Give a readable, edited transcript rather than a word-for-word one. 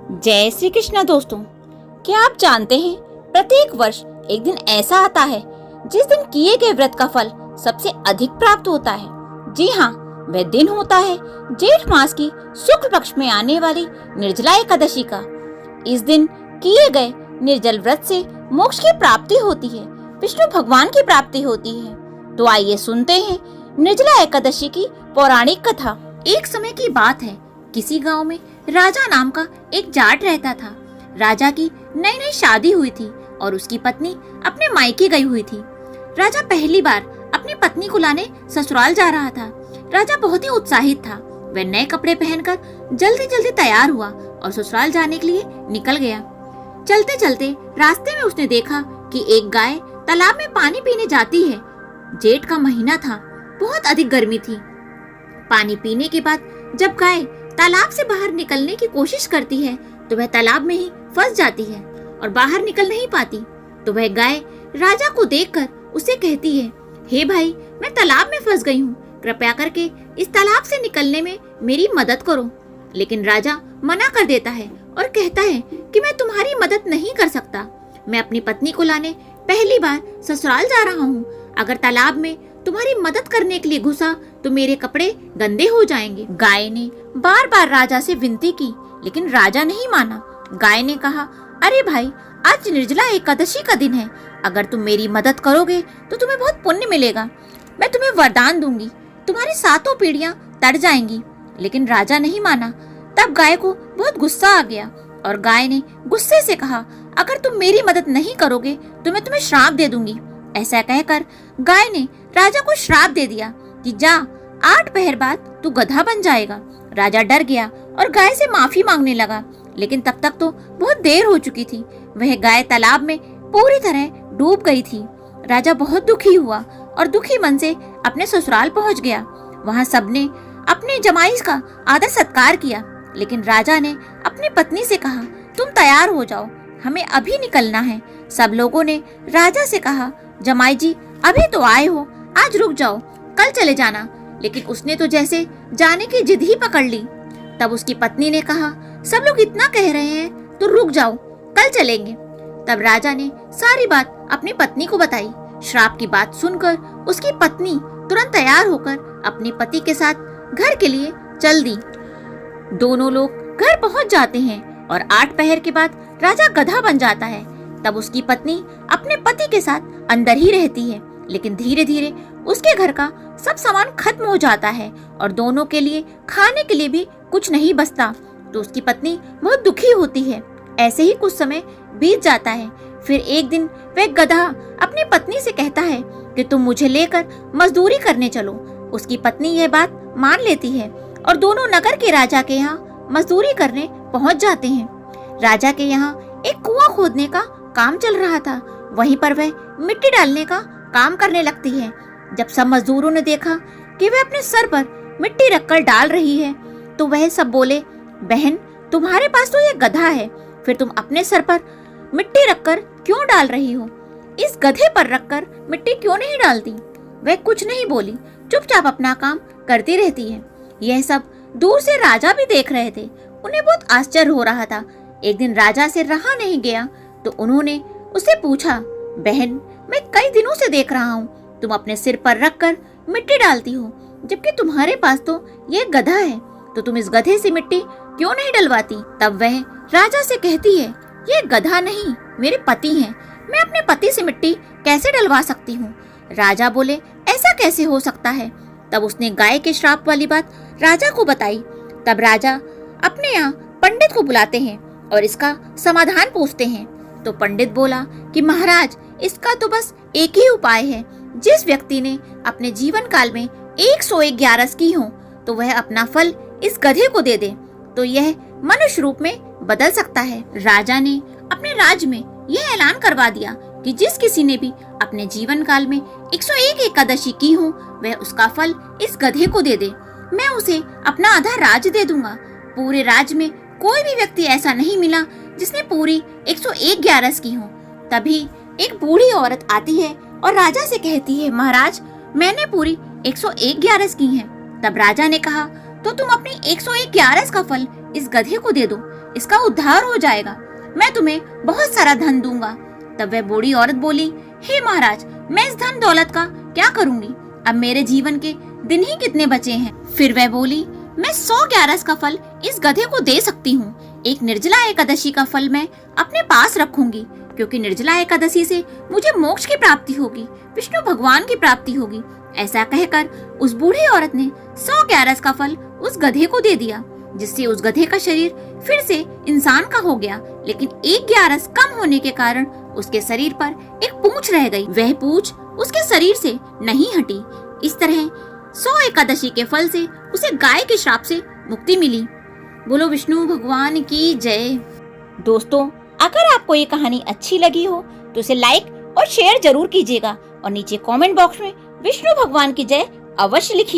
जय श्री कृष्ण दोस्तों। क्या आप जानते हैं प्रत्येक वर्ष एक दिन ऐसा आता है जिस दिन किए गए व्रत का फल सबसे अधिक प्राप्त होता है। जी हाँ, वह दिन होता है जेठ मास की शुक्ल पक्ष में आने वाली निर्जला एकादशी का। इस दिन किए गए निर्जल व्रत से मोक्ष की प्राप्ति होती है, विष्णु भगवान की प्राप्ति होती है। तो आइए सुनते हैं निर्जला एकादशी की पौराणिक कथा। एक समय की बात है, किसी गांव में राजा नाम का एक जाट रहता था। राजा की नई नई शादी हुई थी और उसकी पत्नी अपने मायके गई हुई थी। राजा पहली बार अपनी पत्नी को लाने ससुराल जा रहा था। राजा बहुत ही उत्साहित था। वह नए कपड़े पहनकर जल्दी जल्दी तैयार हुआ और ससुराल जाने के लिए निकल गया। चलते चलते रास्ते में उसने देखा कि एक गाय तालाब में पानी पीने जाती है। जेठ का महीना था, बहुत अधिक गर्मी थी। पानी पीने के बाद जब गाय तालाब से बाहर निकलने की कोशिश करती है तो वह तालाब में ही फंस जाती है और बाहर निकल नहीं पाती। तो वह गाय राजा को देखकर उसे कहती है, हे भाई, मैं तालाब में फंस गई हूँ, कृपया करके इस तालाब से निकलने में मेरी मदद करो। लेकिन राजा मना कर देता है और कहता है कि मैं तुम्हारी मदद नहीं कर सकता। मैं अपनी पत्नी को लाने पहली बार ससुराल जा रहा हूँ। अगर तालाब में तुम्हारी मदद करने के लिए घुसा तो मेरे कपड़े गंदे हो जाएंगे। गाय ने बार बार राजा से विनती की, लेकिन राजा नहीं माना। गाय ने कहा, अरे भाई, आज निर्जला एकादशी का दिन है। अगर तुम मेरी मदद करोगे तो तुम्हें बहुत पुण्य मिलेगा। मैं तुम्हें वरदान दूंगी, तुम्हारी 7 पीढ़ियां तर जाएंगी। लेकिन राजा नहीं माना। तब गाय को बहुत गुस्सा आ गया और गाय ने गुस्से से कहा, अगर तुम मेरी मदद नहीं करोगे तो मैं तुम्हें श्राप दे दूंगी। ऐसा कहकर गाय ने राजा को श्राप दे दिया कि जा, 8 पहर बाद तू गधा बन जाएगा। राजा डर गया और गाय से माफी मांगने लगा, लेकिन तब तक तो बहुत देर हो चुकी थी। वह गाय तालाब में पूरी तरह डूब गई थी। राजा बहुत दुखी हुआ और दुखी मन से अपने ससुराल पहुंच गया। वहां सबने अपने जमाई का आदर सत्कार किया, लेकिन राजा ने अपनी पत्नी से कहा, तुम तैयार हो जाओ, हमें अभी निकलना है। सब लोगों ने राजा से कहा, जमाई जी, अभी तो आए हो, आज रुक जाओ, कल चले जाना। लेकिन उसने तो जैसे जाने की जिद ही पकड़ ली। तब उसकी पत्नी ने कहा, सब लोग इतना कह रहे हैं तो रुक जाओ, कल चलेंगे। तब राजा ने सारी बात अपनी पत्नी को बताई। श्राप की बात सुनकर उसकी पत्नी तुरंत तैयार होकर अपने पति के साथ घर के लिए चल दी। दोनों लोग घर पहुंच जाते हैं और 8 पहर के बाद राजा गधा बन जाता है। तब उसकी पत्नी अपने पति के साथ अंदर ही रहती है, लेकिन धीरे धीरे उसके घर का सब सामान खत्म हो जाता है और दोनों के लिए खाने के लिए भी कुछ नहीं बचता। तो उसकी पत्नी बहुत दुखी होती है। ऐसे ही कुछ समय बीत जाता है। फिर एक दिन वह गधा अपनी पत्नी से कहता है कि तुम मुझे लेकर मजदूरी करने चलो। उसकी पत्नी यह बात मान लेती है और दोनों नगर के राजा के यहाँ मजदूरी करने पहुँच जाते हैं। राजा के यहाँ एक कुआं खोदने का काम चल रहा था। वहीं पर वह मिट्टी डालने का काम करने लगती है। जब सब मजदूरों ने देखा कि वह अपने सर पर मिट्टी रखकर डाल रही है तो वह सब बोले, बहन, तुम्हारे पास तो ये गधा है, फिर तुम अपने सर पर मिट्टी रखकर क्यों डाल रही हो? इस गधे पर रखकर मिट्टी क्यों नहीं डालती? वह कुछ नहीं बोली, चुपचाप अपना काम करती रहती है। यह सब दूर से राजा भी देख रहे थे। उन्हें बहुत आश्चर्य हो रहा था। एक दिन राजा से रहा नहीं गया तो उन्होंने उससे पूछा, बहन, मैं कई दिनों से देख रहा हूँ तुम अपने सिर पर रखकर मिट्टी डालती हो, जबकि तुम्हारे पास तो ये गधा है, तो तुम इस गधे से मिट्टी क्यों नहीं डलवाती? तब वह राजा से कहती है, ये गधा नहीं, मेरे पति हैं, मैं अपने पति से मिट्टी कैसे डलवा सकती हूँ? राजा बोले, ऐसा कैसे हो सकता है? तब उसने गाय के श्राप वाली बात राजा को बताई। तब राजा अपने यहाँ पंडित को बुलाते हैं और इसका समाधान पूछते हैं। तो पंडित बोला कि महाराज, इसका तो बस एक ही उपाय है। जिस व्यक्ति ने अपने जीवन काल में 101 ग्यारस की हो तो वह अपना फल इस गधे को दे दे, तो यह मनुष्य रूप में बदल सकता है। राजा ने अपने राज्य में यह ऐलान करवा दिया कि जिस किसी ने भी अपने जीवन काल में 101 एकादशी की हो वह उसका फल इस गधे को दे दे। मैं उसे अपना आधा राज्य दे दूंगा। पूरे राज्य में कोई भी व्यक्ति ऐसा नहीं मिला जिसने पूरी 101 ग्यारस की हो। तभी एक बूढ़ी औरत आती है और राजा से कहती है, महाराज, मैंने पूरी 101 ग्यारस की है। तब राजा ने कहा, तो तुम अपनी 101 ग्यारस का फल इस गधे को दे दो। इसका उद्धार हो जाएगा। मैं तुम्हें बहुत सारा धन दूंगा। तब वह बूढ़ी औरत बोली, हे महाराज, मैं इस धन दौलत का क्या करूंगी? अब मेरे जीवन के दिन ही कितने बचे हैं। फिर वह बोली, मैं 100 ग्यारस का फल इस गधे को दे सकती हूँ। एक निर्जला एकादशी का फल मैं अपने पास रखूंगी, क्योंकि निर्जला एकादशी से मुझे मोक्ष की प्राप्ति होगी, विष्णु भगवान की प्राप्ति होगी। ऐसा कहकर उस बूढ़ी औरत ने 100 ग्यारस का फल उस गधे को दे दिया, जिससे उस गधे का शरीर फिर से इंसान का हो गया। लेकिन 1 ग्यारस कम होने के कारण उसके शरीर पर एक पूंछ रह गई। वह पूंछ उसके शरीर से नहीं हटी। इस तरह 100 एकादशी के फल से उसे गाय के श्राप से मुक्ति मिली। बोलो विष्णु भगवान की जय। दोस्तों, अगर आपको ये कहानी अच्छी लगी हो तो इसे लाइक और शेयर जरूर कीजिएगा और नीचे कमेंट बॉक्स में विष्णु भगवान की जय अवश्य लिखिए।